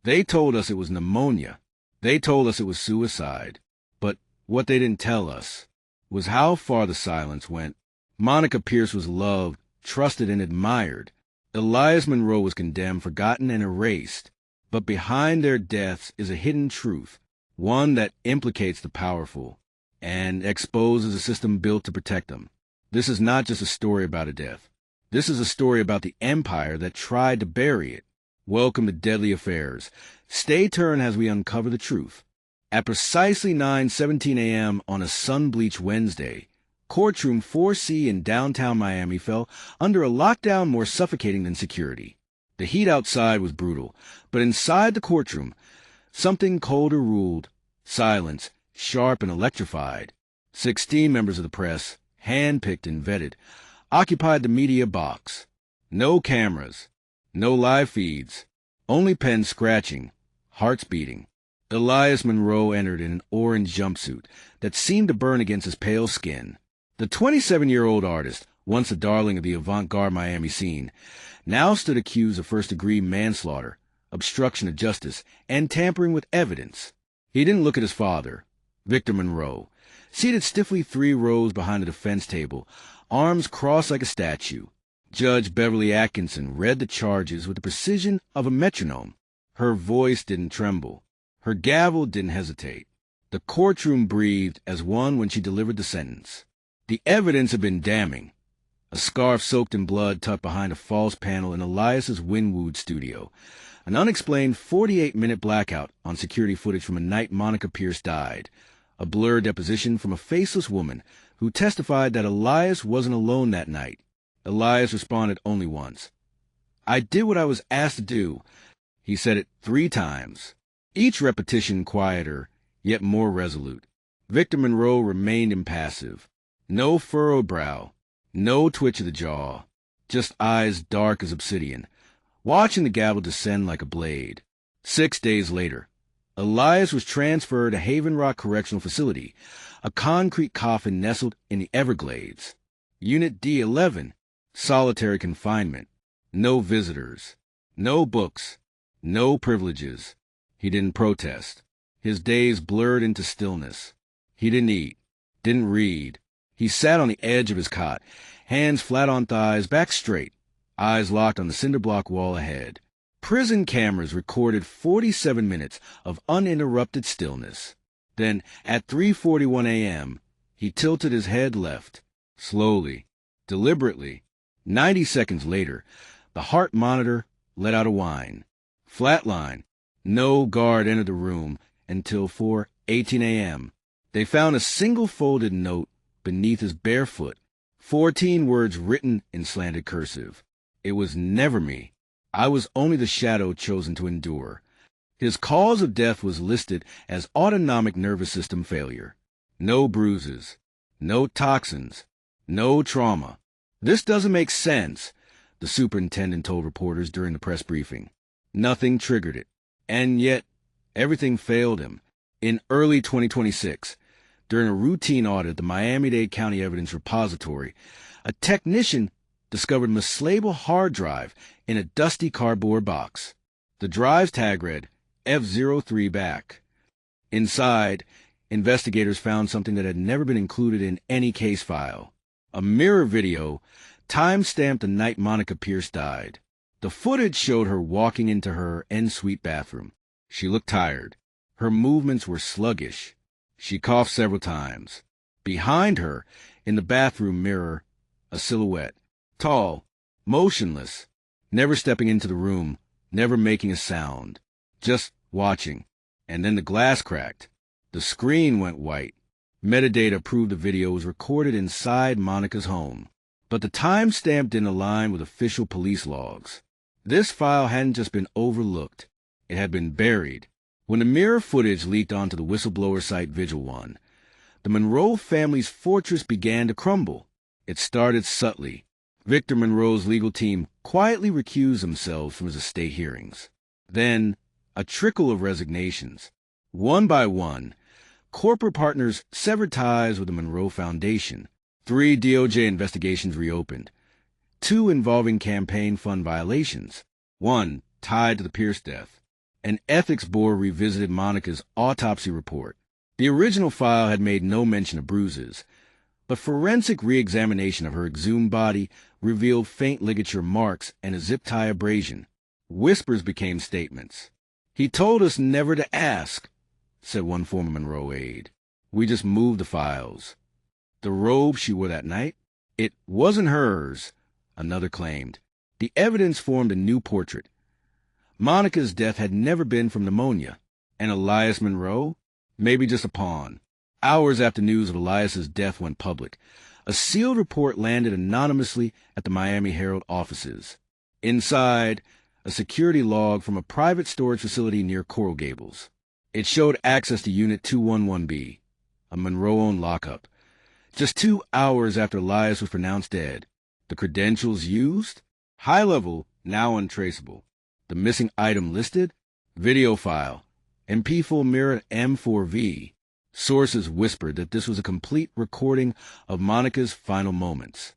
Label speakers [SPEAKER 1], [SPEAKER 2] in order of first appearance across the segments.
[SPEAKER 1] They told us it was pneumonia. They told us it was suicide. But what they didn't tell us was how far the silence went. Monica Pearce was loved, trusted, and admired. Elias Monroe was condemned, forgotten, and erased. But behind their deaths is a hidden truth, one that implicates the powerful and exposes a system built to protect them. This is not just a story about a death. This is a story about the empire that tried to bury it. Welcome to Deadly Affairs. Stay tuned as we uncover the truth. At precisely 9:17 a.m. on a sun-bleached Wednesday, Courtroom 4C in downtown Miami fell under a lockdown more suffocating than security. The heat outside was brutal, but inside the courtroom, something colder ruled. Silence, sharp and electrified. 16 members of the press, hand-picked and vetted, occupied the media box. No cameras, no live feeds, only pens scratching, hearts beating. Elias Monroe entered in an orange jumpsuit that seemed to burn against his pale skin. The 27-year-old artist, once a darling of the avant-garde Miami scene, now stood accused of first-degree manslaughter, obstruction of justice, and tampering with evidence. He didn't look at his father, Victor Monroe, seated stiffly 3 rows behind the defense table, arms crossed like a statue. Judge Beverly Atkinson read the charges with the precision of a metronome. Her voice didn't tremble. Her gavel didn't hesitate. The courtroom breathed as one when she delivered the sentence. The evidence had been damning. A scarf soaked in blood tucked behind a false panel in Elias's Wynwood studio. An unexplained 48-minute blackout on security footage from a night Monica Pearce died. A blurred deposition from a faceless woman who testified that Elias wasn't alone that night. Elias responded only once. "I did what I was asked to do." He said it 3 times. Each repetition quieter, yet more resolute. Victor Monroe remained impassive. No furrowed brow, no twitch of the jaw, just eyes dark as obsidian, watching the gavel descend like a blade. 6 days later, Elias was transferred to Haven Rock Correctional Facility, a concrete coffin nestled in the Everglades. Unit D11, solitary confinement. No visitors, no books, no privileges. He didn't protest. His days blurred into stillness. He didn't eat, didn't read. He sat on the edge of his cot, hands flat on thighs, back straight, eyes locked on the cinder block wall ahead. Prison cameras recorded 47 minutes of uninterrupted stillness. Then, at 3:41 a.m., he tilted his head left, slowly, deliberately. 90 seconds later, the heart monitor let out a whine. Flatline. No guard entered the room until 4:18 a.m. They found a single folded note beneath his bare foot, 14 words written in slanted cursive. It was never me. I was only the shadow chosen to endure. His cause of death was listed as autonomic nervous system failure. No bruises, no toxins, no trauma. "This doesn't make sense," the superintendent told reporters during the press briefing. Nothing triggered it. And yet, everything failed him. In early 2026, during a routine audit at the Miami-Dade County Evidence Repository, a technician discovered a mislabeled hard drive in a dusty cardboard box. The drive's tag read, F03 back. Inside, investigators found something that had never been included in any case file. A mirror video time-stamped the night Monica Pearce died. The footage showed her walking into her en-suite bathroom. She looked tired. Her movements were sluggish. She coughed several times. Behind her, in the bathroom mirror, a silhouette. Tall, motionless, never stepping into the room, never making a sound. Just watching. And then the glass cracked. The screen went white. Metadata proved the video was recorded inside Monica's home. But the timestamp didn't align with official police logs. This file hadn't just been overlooked. It had been buried. When the mirror footage leaked onto the whistleblower site Vigil One, the Monroe family's fortress began to crumble. It started subtly. Victor Monroe's legal team quietly recused themselves from his estate hearings. Then, a trickle of resignations. One by one, corporate partners severed ties with the Monroe Foundation. 3 DOJ investigations reopened. 2 involving campaign fund violations. 1 tied to the Pearce death. An ethics board revisited Monica's autopsy report. The original file had made no mention of bruises, but forensic re-examination of her exhumed body revealed faint ligature marks and a zip tie abrasion. Whispers became statements. "He told us never to ask," said one former Monroe aide. "We just moved the files." The robe she wore that night? It wasn't hers, another claimed. The evidence formed a new portrait. Monica's death had never been from pneumonia. And Elias Monroe? Maybe just a pawn. Hours after news of Elias's death went public, a sealed report landed anonymously at the Miami Herald offices. Inside, a security log from a private storage facility near Coral Gables. It showed access to Unit 211B, a Monroe-owned lockup. Just 2 hours after Elias was pronounced dead, the credentials used? High level, now untraceable. The missing item listed? Video file, MP4 mirror M4V. Sources whispered that this was a complete recording of Monica's final moments.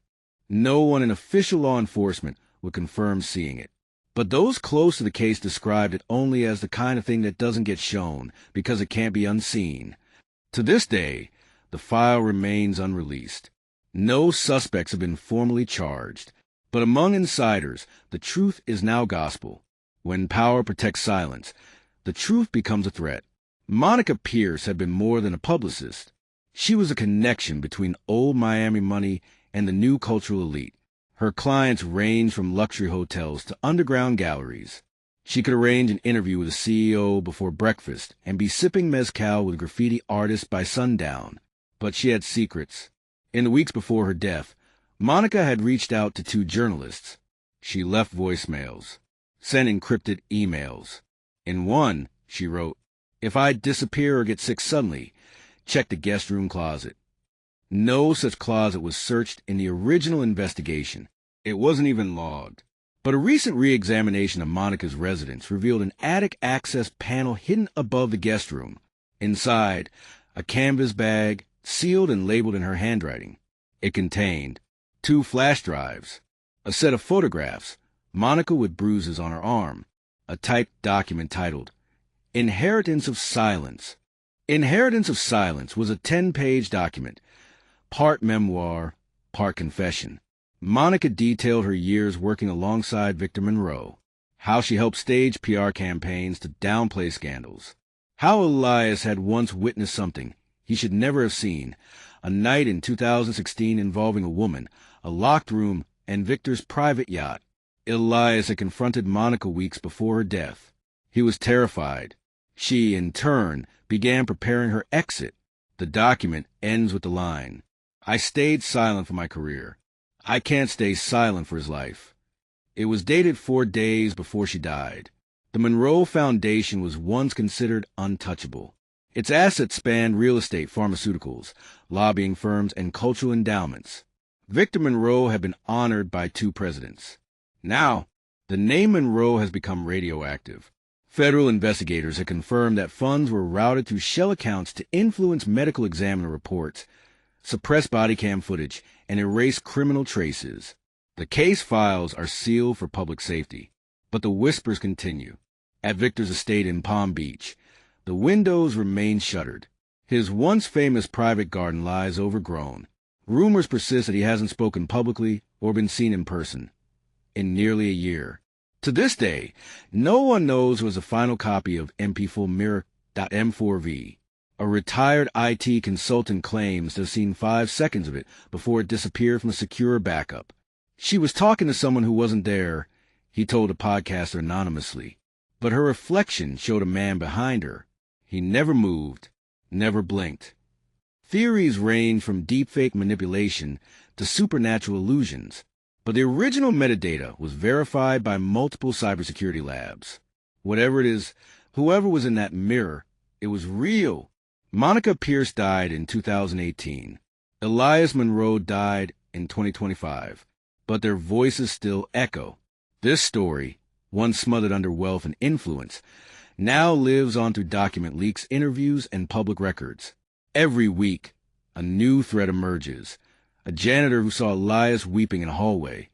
[SPEAKER 1] No one in official law enforcement would confirm seeing it. But those close to the case described it only as the kind of thing that doesn't get shown because it can't be unseen. To this day, the file remains unreleased. No suspects have been formally charged. But among insiders, the truth is now gospel. When power protects silence, the truth becomes a threat. Monica Pearce had been more than a publicist. She was a connection between old Miami money and the new cultural elite. Her clients ranged from luxury hotels to underground galleries. She could arrange an interview with a CEO before breakfast and be sipping mezcal with graffiti artists by sundown. But she had secrets. In the weeks before her death, Monica had reached out to 2 journalists. She left voicemails, sent encrypted emails. In one, she wrote, "If I disappear or get sick suddenly, check the guest room closet." No such closet was searched in the original investigation. It wasn't even logged. But a recent re-examination of Monica's residence revealed an attic access panel hidden above the guest room. Inside, a canvas bag, sealed and labeled in her handwriting. It contained 2 flash drives, a set of photographs, Monica with bruises on her arm, a typed document titled Inheritance of Silence. Inheritance of Silence was a 10-page document, part memoir, part confession. Monica detailed her years working alongside Victor Monroe, how she helped stage PR campaigns to downplay scandals, how Elias had once witnessed something he should never have seen, a night in 2016 involving a woman, a locked room, and Victor's private yacht. Elias had confronted Monica weeks before her death. He was terrified. She, in turn, began preparing her exit. The document ends with the line, "I stayed silent for my career. I can't stay silent for his life." It was dated 4 days before she died. The Monroe Foundation was once considered untouchable. Its assets spanned real estate, pharmaceuticals, lobbying firms, and cultural endowments. Victor Monroe had been honored by 2 presidents. Now, the name Monroe has become radioactive. Federal investigators had confirmed that funds were routed through shell accounts to influence medical examiner reports, suppress body cam footage, and erase criminal traces. The case files are sealed for public safety, but the whispers continue. At Victor's estate in Palm Beach, the windows remain shuttered. His once famous private garden lies overgrown. Rumors persist that he hasn't spoken publicly or been seen in person in nearly a year. To this day, no one knows who has a final copy of MP4 mirror.m4v. A retired IT consultant claims to have seen 5 seconds of it before it disappeared from a secure backup. She was talking to someone who wasn't there, he told a podcaster anonymously. But her reflection showed a man behind her. He never moved, never blinked. Theories range from deepfake manipulation to supernatural illusions, but the original metadata was verified by multiple cybersecurity labs. Whatever it is, whoever was in that mirror, it was real. Monica Pearce died in 2018. Elias Monroe died in 2025, but their voices still echo. This story, once smothered under wealth and influence, now lives on through document leaks, interviews, and public records. Every week, a new thread emerges. A janitor who saw Elias weeping in a hallway.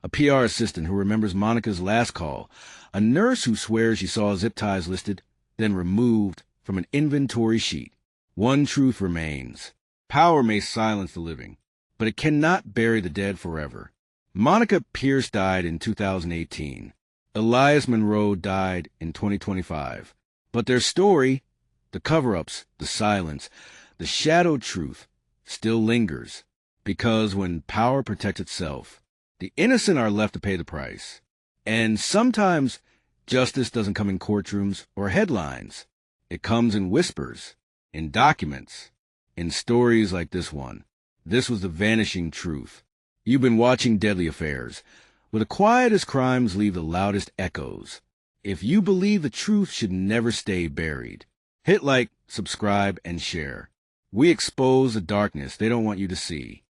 [SPEAKER 1] a PR assistant who remembers Monica's last call, a nurse who swears she saw zip ties listed, then removed from an inventory sheet. One truth remains. Power may silence the living, but it cannot bury the dead forever. Monica Pearce died in 2018. Elias Monroe died in 2025. But their story, the cover-ups, the silence, the shadowed truth, still lingers. Because when power protects itself, the innocent are left to pay the price. And sometimes justice doesn't come in courtrooms or headlines. It comes in whispers, in documents, in stories like this one. This was the Vanishing Truth. You've been watching Deadly Affairs, where the quietest crimes leave the loudest echoes. If you believe the truth should never stay buried, hit like, subscribe, and share. We expose the darkness they don't want you to see.